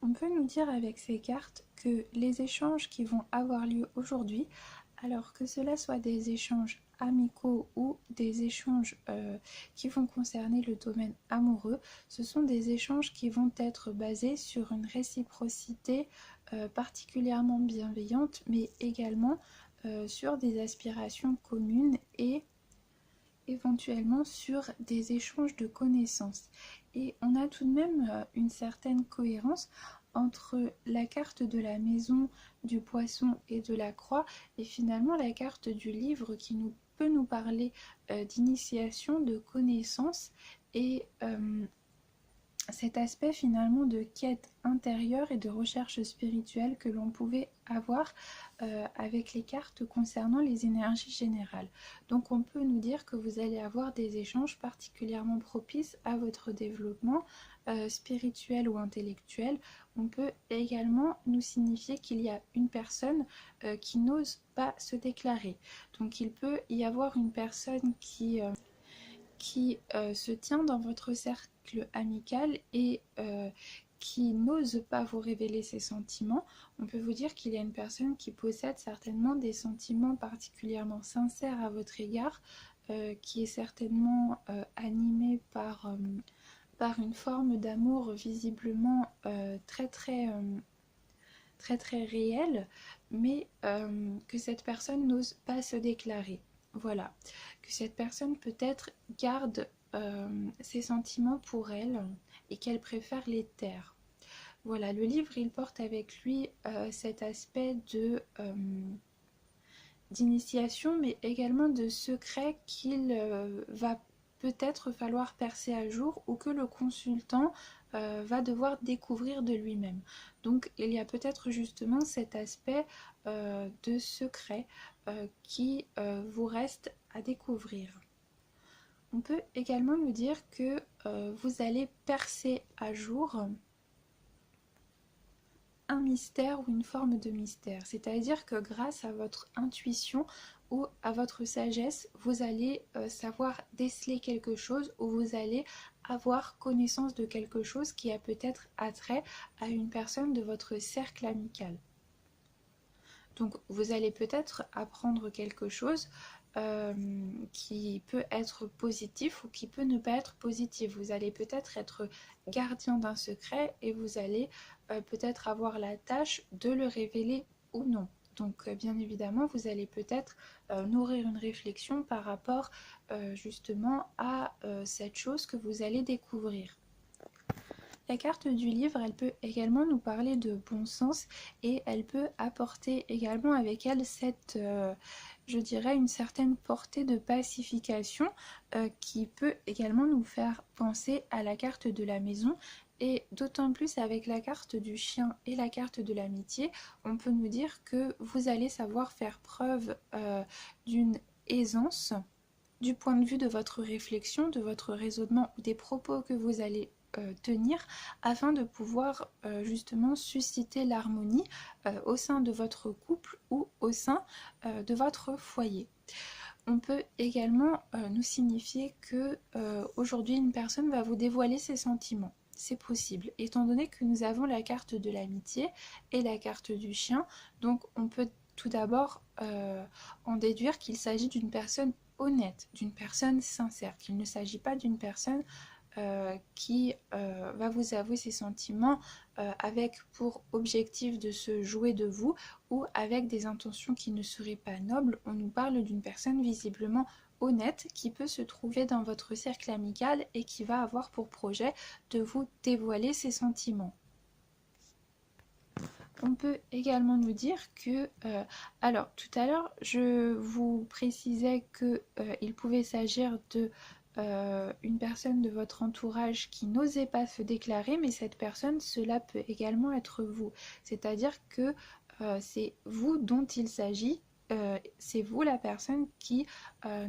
On peut nous dire avec ces cartes que les échanges qui vont avoir lieu aujourd'hui, alors que cela soit des échanges amicaux ou des échanges qui vont concerner le domaine amoureux, ce sont des échanges qui vont être basés sur une réciprocité particulièrement bienveillante, mais également sur des aspirations communes et éventuellement sur des échanges de connaissances. Et on a tout de même une certaine cohérence entre la carte de la maison, du poisson et de la croix, et finalement la carte du livre qui peut nous parler d'initiation, de connaissances, et cet aspect finalement de quête intérieure et de recherche spirituelle que l'on pouvait avoir avec les cartes concernant les énergies générales. Donc on peut nous dire que vous allez avoir des échanges particulièrement propices à votre développement spirituel ou intellectuel. On peut également nous signifier qu'il y a une personne qui n'ose pas se déclarer. Donc il peut y avoir une personne qui se tient dans votre cercle amical et qui n'ose pas vous révéler ses sentiments. On peut vous dire qu'il y a une personne qui possède certainement des sentiments particulièrement sincères à votre égard, qui est certainement animée par une forme d'amour visiblement très réelle, mais que cette personne n'ose pas se déclarer. Voilà, que cette personne peut-être garde ses sentiments pour elle et qu'elle préfère les taire. Voilà, le livre il porte avec lui cet aspect d'initiation, mais également de secret qu'il va peut-être falloir percer à jour, ou que le consultant va devoir découvrir de lui-même. Donc il y a peut-être justement cet aspect de secret qui vous reste à découvrir. On peut également nous dire que vous allez percer à jour un mystère ou une forme de mystère. C'est-à-dire que grâce à votre intuition ou à votre sagesse, vous allez savoir déceler quelque chose ou vous allez avoir connaissance de quelque chose qui a peut-être attrait à une personne de votre cercle amical. Donc vous allez peut-être apprendre quelque chose qui peut être positif ou qui peut ne pas être positif. Vous allez peut-être être gardien d'un secret et vous allez peut-être avoir la tâche de le révéler ou non. Donc bien évidemment, vous allez peut-être nourrir une réflexion par rapport justement à cette chose que vous allez découvrir. La carte du livre, elle peut également nous parler de bon sens et elle peut apporter également avec elle cette, je dirais, une certaine portée de pacification qui peut également nous faire penser à la carte de la maison. Et d'autant plus avec la carte du chien et la carte de l'amitié, on peut nous dire que vous allez savoir faire preuve d'une aisance du point de vue de votre réflexion, de votre raisonnement ou des propos que vous allez tenir afin de pouvoir justement susciter l'harmonie au sein de votre couple ou au sein de votre foyer. On peut également nous signifier que aujourd'hui une personne va vous dévoiler ses sentiments. C'est possible, étant donné que nous avons la carte de l'amitié et la carte du chien, donc on peut tout d'abord en déduire qu'il s'agit d'une personne honnête, d'une personne sincère, qu'il ne s'agit pas d'une personne qui va vous avouer ses sentiments avec pour objectif de se jouer de vous ou avec des intentions qui ne seraient pas nobles. On nous parle d'une personne visiblement honnête qui peut se trouver dans votre cercle amical et qui va avoir pour projet de vous dévoiler ses sentiments. On peut également nous dire que, alors tout à l'heure je vous précisais qu'il pouvait s'agir de une personne de votre entourage qui n'osait pas se déclarer, mais cette personne, cela peut également être vous. C'est-à-dire que c'est vous dont il s'agit, c'est vous la personne qui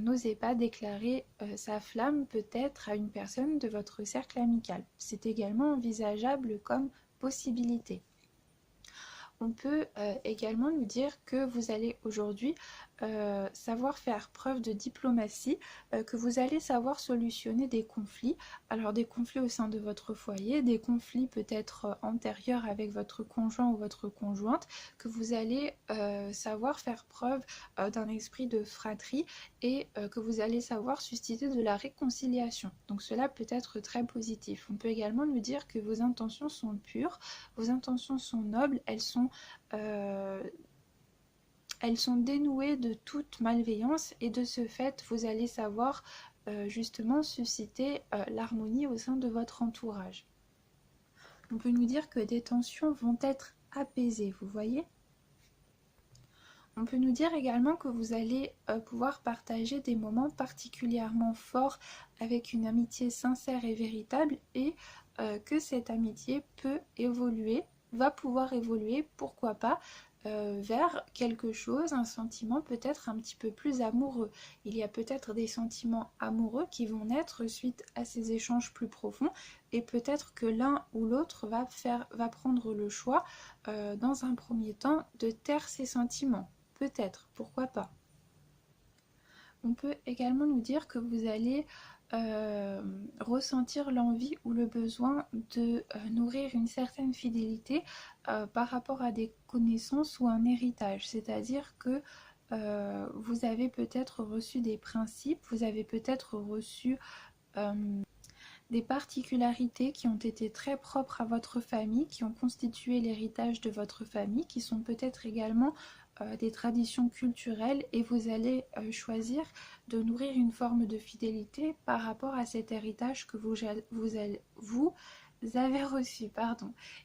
n'osait pas déclarer sa flamme peut-être à une personne de votre cercle amical. C'est également envisageable comme possibilité. On peut également nous dire que vous allez aujourd'hui savoir faire preuve de diplomatie, que vous allez savoir solutionner des conflits. Alors des conflits au sein de votre foyer, des conflits peut-être antérieurs avec votre conjoint ou votre conjointe, que vous allez savoir faire preuve d'un esprit de fratrie et que vous allez savoir susciter de la réconciliation. Donc cela peut être très positif. On peut également nous dire que vos intentions sont pures, vos intentions sont nobles, elles sont dénouées de toute malveillance et de ce fait, vous allez savoir justement susciter l'harmonie au sein de votre entourage. On peut nous dire que des tensions vont être apaisées, vous voyez ? On peut nous dire également que vous allez pouvoir partager des moments particulièrement forts avec une amitié sincère et véritable et que cette amitié peut évoluer, va pouvoir évoluer, pourquoi pas, vers quelque chose, un sentiment peut-être un petit peu plus amoureux. Il y a peut-être des sentiments amoureux qui vont naître suite à ces échanges plus profonds et peut-être que l'un ou l'autre va prendre le choix dans un premier temps de taire ses sentiments. Peut-être, pourquoi pas. On peut également nous dire que vous allez ressentir l'envie ou le besoin de nourrir une certaine fidélité par rapport à des connaissances ou un héritage. C'est-à-dire que vous avez peut-être reçu des principes, vous avez peut-être reçu des particularités qui ont été très propres à votre famille, qui ont constitué l'héritage de votre famille, qui sont peut-être également des traditions culturelles et vous allez choisir de nourrir une forme de fidélité par rapport à cet héritage que vous avez reçu.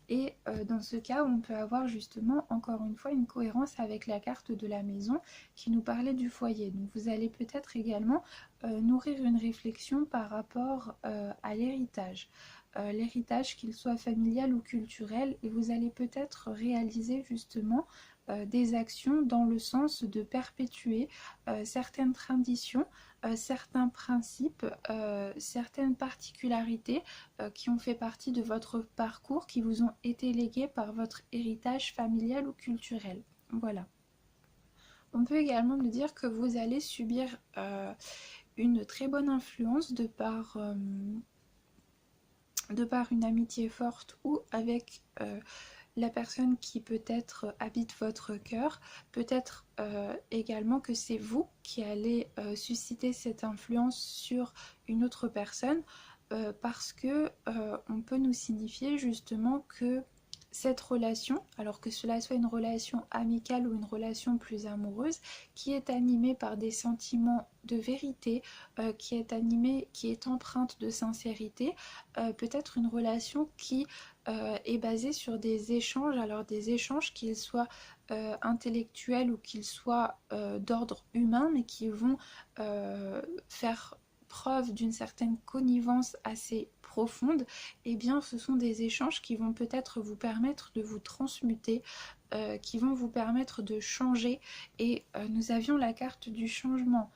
Et dans ce cas, on peut avoir justement encore une fois une cohérence avec la carte de la maison qui nous parlait du foyer. Donc vous allez peut-être également nourrir une réflexion par rapport à l'héritage. l'héritage, qu'il soit familial ou culturel, et vous allez peut-être réaliser justement des actions dans le sens de perpétuer certaines traditions, certains principes, certaines particularités qui ont fait partie de votre parcours, qui vous ont été légués par votre héritage familial ou culturel. Voilà. On peut également nous dire que vous allez subir une très bonne influence de par une amitié forte ou avec la personne qui peut-être habite votre cœur. Peut-être également que c'est vous qui allez susciter cette influence sur une autre personne parce que on peut nous signifier justement que cette relation, alors que cela soit une relation amicale ou une relation plus amoureuse, qui est animée par des sentiments de vérité, qui est empreinte de sincérité, peut-être une relation qui est basée sur des échanges, alors des échanges qu'ils soient intellectuels ou qu'ils soient d'ordre humain, mais qui vont faire preuve d'une certaine connivence assez profonde. Eh bien ce sont des échanges qui vont peut-être vous permettre de vous transmuter, qui vont vous permettre de changer, et nous avions la carte du changement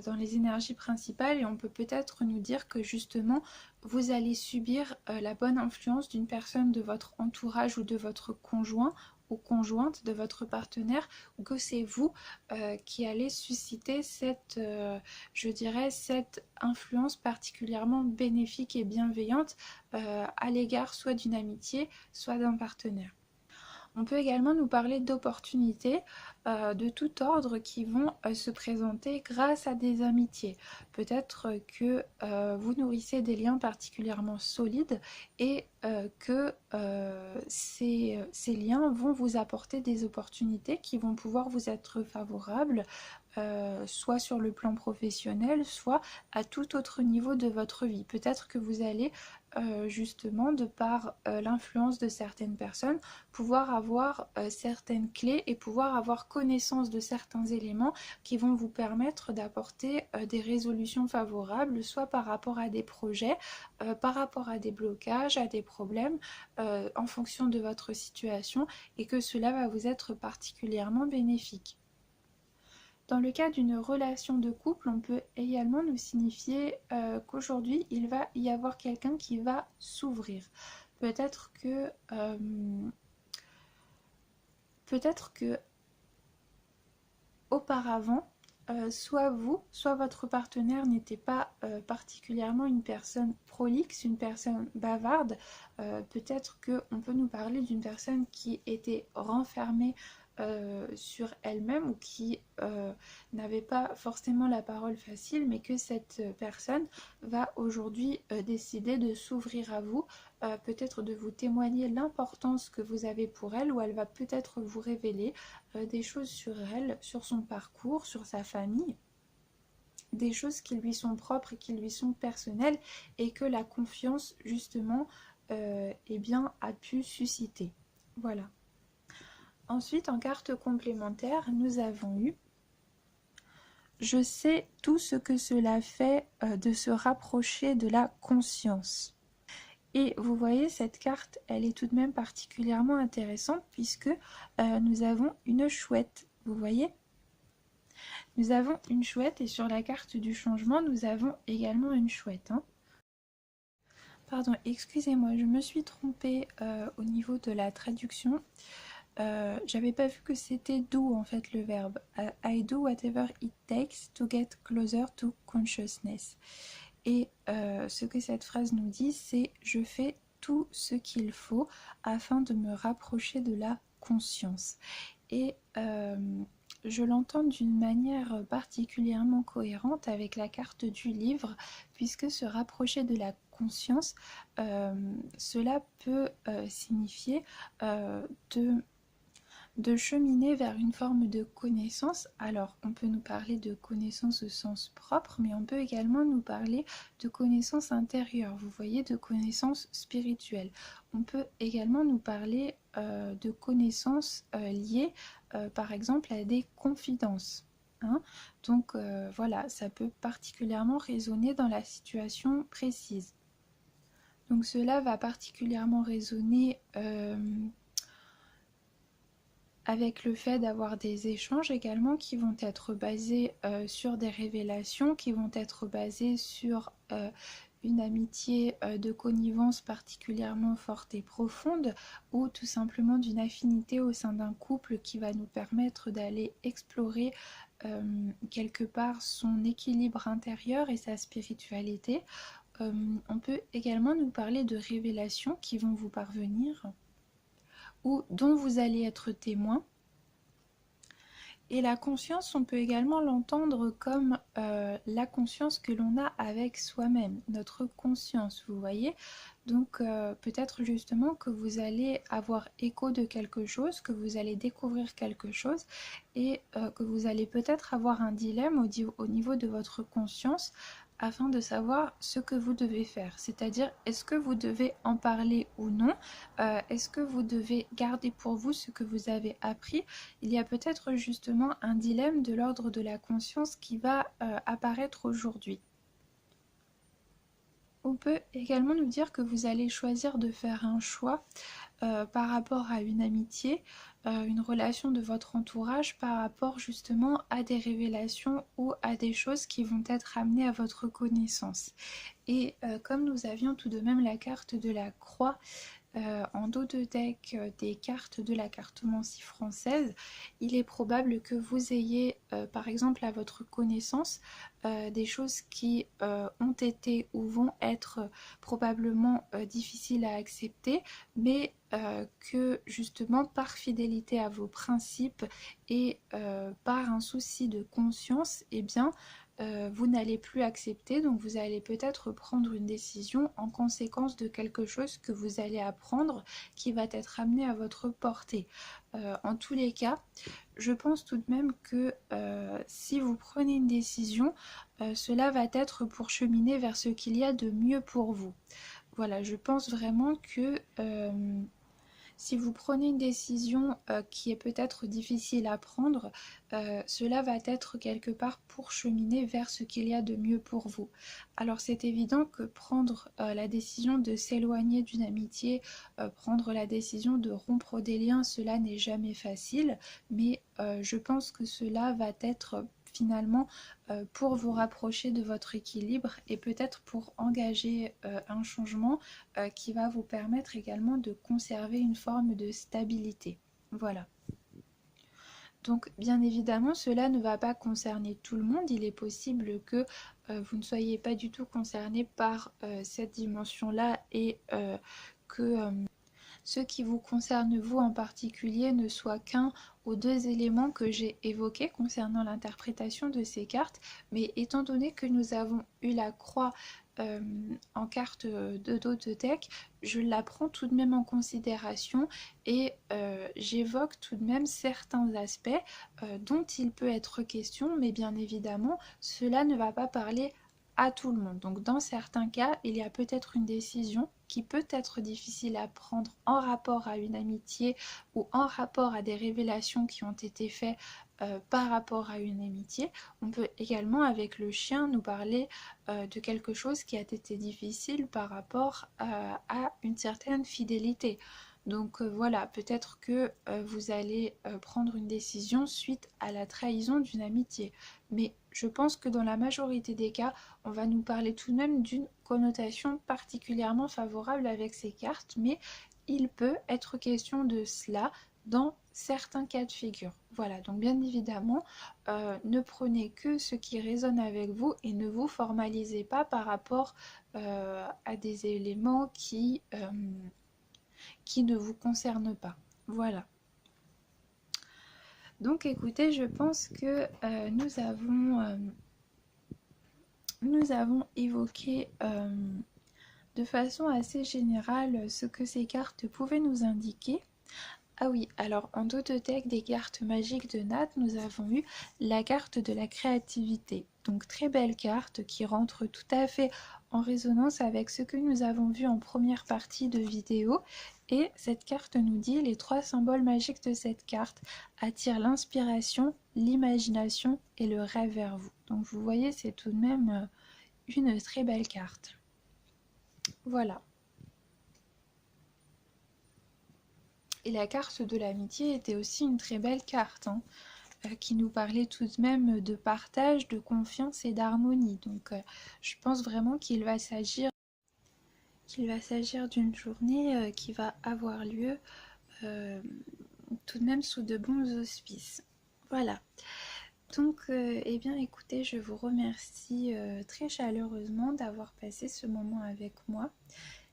dans les énergies principales, et on peut peut-être nous dire que justement vous allez subir la bonne influence d'une personne de votre entourage ou de votre conjoint ou conjointe, de votre partenaire, ou que c'est vous qui allez susciter cette, je dirais, cette influence particulièrement bénéfique et bienveillante à l'égard soit d'une amitié, soit d'un partenaire. On peut également nous parler d'opportunités de tout ordre qui vont se présenter grâce à des amitiés. Peut-être que vous nourrissez des liens particulièrement solides et que ces liens vont vous apporter des opportunités qui vont pouvoir vous être favorables, soit sur le plan professionnel, soit à tout autre niveau de votre vie. Peut-être que vous allez justement, de par l'influence de certaines personnes, pouvoir avoir certaines clés et pouvoir avoir connaissance de certains éléments qui vont vous permettre d'apporter des résolutions favorables, soit par rapport à des projets, par rapport à des blocages, à des problèmes, en fonction de votre situation, et que cela va vous être particulièrement bénéfique. Dans le cas d'une relation de couple, on peut également nous signifier qu'aujourd'hui, il va y avoir quelqu'un qui va s'ouvrir. Peut-être que auparavant, soit vous, soit votre partenaire n'était pas particulièrement une personne prolixe, une personne bavarde. Peut-être qu'on peut nous parler d'une personne qui était renfermée sur elle-même, ou qui n'avait pas forcément la parole facile, mais que cette personne va aujourd'hui décider de s'ouvrir à vous, peut-être de vous témoigner l'importance que vous avez pour elle, ou elle va peut-être vous révéler des choses sur elle, sur son parcours, sur sa famille, des choses qui lui sont propres et qui lui sont personnelles, et que la confiance justement eh bien, a pu susciter. Voilà. Ensuite, en carte complémentaire, nous avons eu « Je sais tout ce que cela fait de se rapprocher de la conscience ». Et vous voyez, cette carte, elle est tout de même particulièrement intéressante puisque nous avons une chouette, vous voyez ? Nous avons une chouette, et sur la carte du changement, nous avons également une chouette. Pardon, excusez-moi, je me suis trompée au niveau de la traduction. J'avais pas vu que c'était do en fait le verbe. I do whatever it takes to get closer to consciousness. Et ce que cette phrase nous dit, c'est « je fais tout ce qu'il faut afin de me rapprocher de la conscience ». Et je l'entends d'une manière particulièrement cohérente avec la carte du livre, puisque se rapprocher de la conscience, cela peut signifier de cheminer vers une forme de connaissance. Alors on peut nous parler de connaissance au sens propre, mais on peut également nous parler de connaissance intérieure, vous voyez, de connaissance spirituelle. On peut également nous parler de connaissances liées par exemple à des confidences. Donc voilà, ça peut particulièrement résonner dans la situation précise. Donc cela va particulièrement résonner avec le fait d'avoir des échanges également qui vont être basés sur des révélations, qui vont être basés sur une amitié de connivence particulièrement forte et profonde, ou tout simplement d'une affinité au sein d'un couple qui va nous permettre d'aller explorer quelque part son équilibre intérieur et sa spiritualité. On peut également nous parler de révélations qui vont vous parvenir ou dont vous allez être témoin. Et la conscience, on peut également l'entendre comme la conscience que l'on a avec soi-même, notre conscience, vous voyez. Donc peut-être justement que vous allez avoir écho de quelque chose, que vous allez découvrir quelque chose et que vous allez peut-être avoir un dilemme au niveau de votre conscience afin de savoir ce que vous devez faire. C'est-à-dire, est-ce que vous devez en parler ou non? Est-ce que vous devez garder pour vous ce que vous avez appris? Il y a peut-être justement un dilemme de l'ordre de la conscience qui va apparaître aujourd'hui. On peut également nous dire que vous allez choisir de faire un choix par rapport à une amitié, une relation de votre entourage par rapport justement à des révélations ou à des choses qui vont être amenées à votre connaissance. Et comme nous avions tout de même la carte de la croix en dos de deck des cartes de la cartomancie française, il est probable que vous ayez par exemple à votre connaissance des choses qui ont été ou vont être probablement difficiles à accepter, mais que justement par fidélité à vos principes et par un souci de conscience, eh bien vous n'allez plus accepter, donc vous allez peut-être prendre une décision en conséquence de quelque chose que vous allez apprendre qui va être amené à votre portée. En tous les cas, je pense tout de même que si vous prenez une décision, cela va être pour cheminer vers ce qu'il y a de mieux pour vous. Voilà, je pense vraiment que si vous prenez une décision qui est peut-être difficile à prendre, cela va être quelque part pour cheminer vers ce qu'il y a de mieux pour vous. Alors c'est évident que prendre la décision de s'éloigner d'une amitié, prendre la décision de rompre des liens, cela n'est jamais facile, mais je pense que cela va être finalement pour vous rapprocher de votre équilibre et peut-être pour engager un changement qui va vous permettre également de conserver une forme de stabilité. Voilà. Donc bien évidemment, cela ne va pas concerner tout le monde. Il est possible que vous ne soyez pas du tout concerné par cette dimension-là et que ce qui vous concerne vous en particulier ne soit qu'un ou deux éléments que j'ai évoqués concernant l'interprétation de ces cartes, mais étant donné que nous avons eu la croix en carte de dos de deck, je la prends tout de même en considération et j'évoque tout de même certains aspects dont il peut être question, mais bien évidemment, cela ne va pas parler à tout le monde. Donc dans certains cas, il y a peut-être une décision qui peut être difficile à prendre en rapport à une amitié ou en rapport à des révélations qui ont été faites par rapport à une amitié. On peut également avec le chien nous parler de quelque chose qui a été difficile par rapport à une certaine fidélité. Donc voilà, peut-être que vous allez prendre une décision suite à la trahison d'une amitié. Mais je pense que dans la majorité des cas, on va nous parler tout de même d'une connotation particulièrement favorable avec ces cartes, mais il peut être question de cela dans certains cas de figure. Voilà, donc bien évidemment, ne prenez que ce qui résonne avec vous et ne vous formalisez pas par rapport à des éléments qui ne vous concernent pas. Voilà. Donc écoutez, je pense que nous avons évoqué de façon assez générale ce que ces cartes pouvaient nous indiquer. Ah oui, alors en dos de deck des cartes magiques de Nat, nous avons eu la carte de la créativité. Donc très belle carte qui rentre tout à fait en résonance avec ce que nous avons vu en première partie de vidéo. Et cette carte nous dit les 3 symboles magiques de cette carte attirent l'inspiration, l'imagination et le rêve vers vous. Donc vous voyez, c'est tout de même une très belle carte. Voilà. Et la carte de l'amitié était aussi une très belle carte, hein, qui nous parlait tout de même de partage, de confiance et d'harmonie. Donc je pense vraiment qu'il va s'agir d'une journée qui va avoir lieu tout de même sous de bons auspices. Voilà. Donc, eh bien, écoutez, je vous remercie très chaleureusement d'avoir passé ce moment avec moi.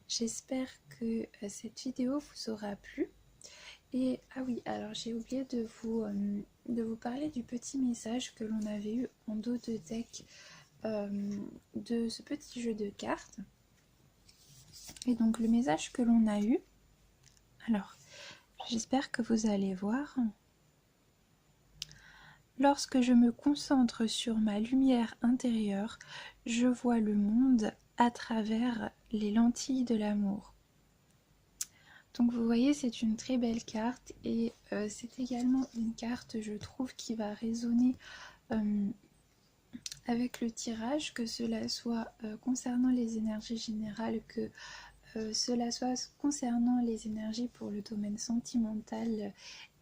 J'espère que cette vidéo vous aura plu. Et ah oui, alors j'ai oublié de vous parler du petit message que l'on avait eu en dos de deck de ce petit jeu de cartes. Et donc le message que l'on a eu, alors j'espère que vous allez voir. Lorsque je me concentre sur ma lumière intérieure, je vois le monde à travers les lentilles de l'amour. Donc vous voyez, c'est une très belle carte et c'est également une carte, je trouve, qui va résonner avec le tirage, que cela soit concernant les énergies générales, que cela soit concernant les énergies pour le domaine sentimental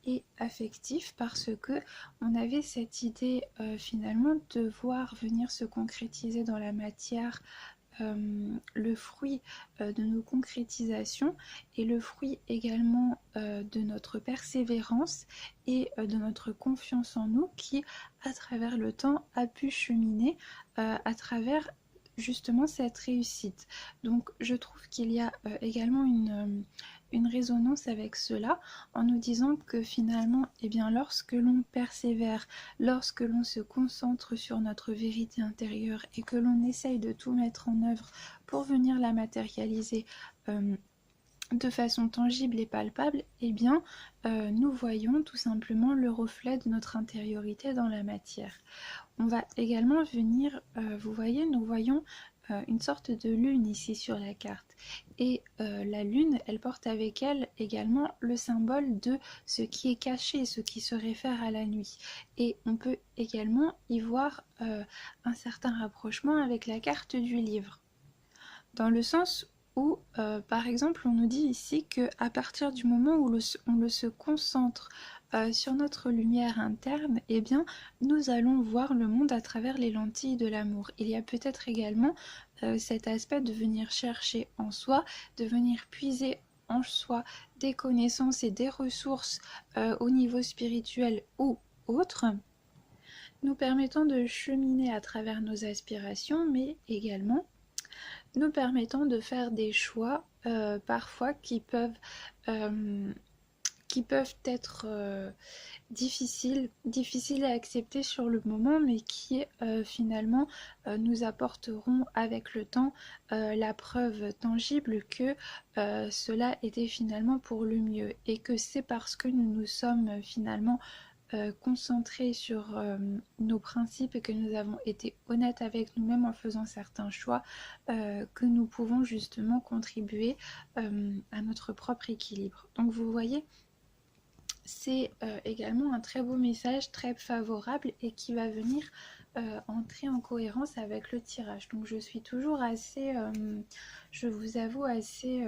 et affectif, parce que on avait cette idée finalement de voir venir se concrétiser dans la matière le fruit de nos concrétisations et le fruit également de notre persévérance et de notre confiance en nous qui, à travers le temps, a pu cheminer à travers justement cette réussite. Donc je trouve qu'il y a également une résonance avec cela en nous disant que finalement, eh bien, lorsque l'on persévère, lorsque l'on se concentre sur notre vérité intérieure et que l'on essaye de tout mettre en œuvre pour venir la matérialiser de façon tangible et palpable, eh bien, nous voyons tout simplement le reflet de notre intériorité dans la matière. On va également venir, vous voyez, nous voyons une sorte de lune ici sur la carte. Et la lune, elle porte avec elle également le symbole de ce qui est caché, ce qui se réfère à la nuit. Et on peut également y voir un certain rapprochement avec la carte du livre. Dans le sens où, par exemple, on nous dit ici qu'à partir du moment où on se concentre sur notre lumière interne, eh bien, nous allons voir le monde à travers les lentilles de l'amour. Il y a peut-être également cet aspect de venir chercher en soi, de venir puiser en soi des connaissances et des ressources au niveau spirituel ou autre, nous permettant de cheminer à travers nos aspirations, mais également nous permettant de faire des choix parfois qui peuvent être difficiles à accepter sur le moment, mais qui finalement nous apporteront avec le temps la preuve tangible que cela était finalement pour le mieux, et que c'est parce que nous nous sommes finalement concentrés sur nos principes et que nous avons été honnêtes avec nous-mêmes en faisant certains choix que nous pouvons justement contribuer à notre propre équilibre. Donc vous voyez, c'est également un très beau message, très favorable, et qui va venir entrer en cohérence avec le tirage. Donc je suis toujours assez, je vous avoue, assez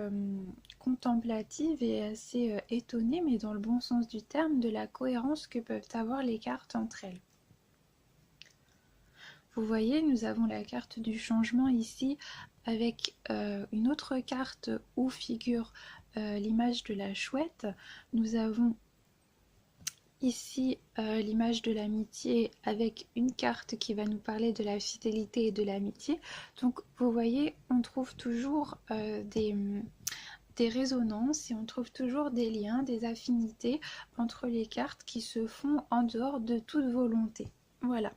contemplative et assez étonnée, mais dans le bon sens du terme, de la cohérence que peuvent avoir les cartes entre elles. Vous voyez, nous avons la carte du changement ici, avec une autre carte où figure l'image de la chouette. Nous avons ici l'image de l'amitié avec une carte qui va nous parler de la fidélité et de l'amitié. Donc vous voyez, on trouve toujours des résonances et on trouve toujours des liens, des affinités entre les cartes qui se font en dehors de toute volonté. Voilà.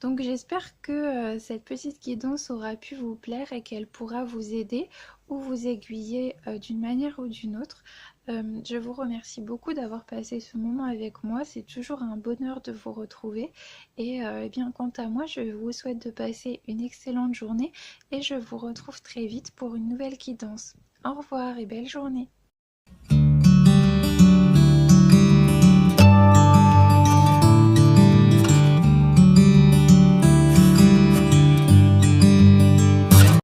Donc j'espère que cette petite guidance aura pu vous plaire et qu'elle pourra vous aider ou vous aiguiller d'une manière ou d'une autre. Je vous remercie beaucoup d'avoir passé ce moment avec moi, c'est toujours un bonheur de vous retrouver, et eh bien quant à moi, je vous souhaite de passer une excellente journée et je vous retrouve très vite pour une nouvelle guidance. Au revoir et belle journée.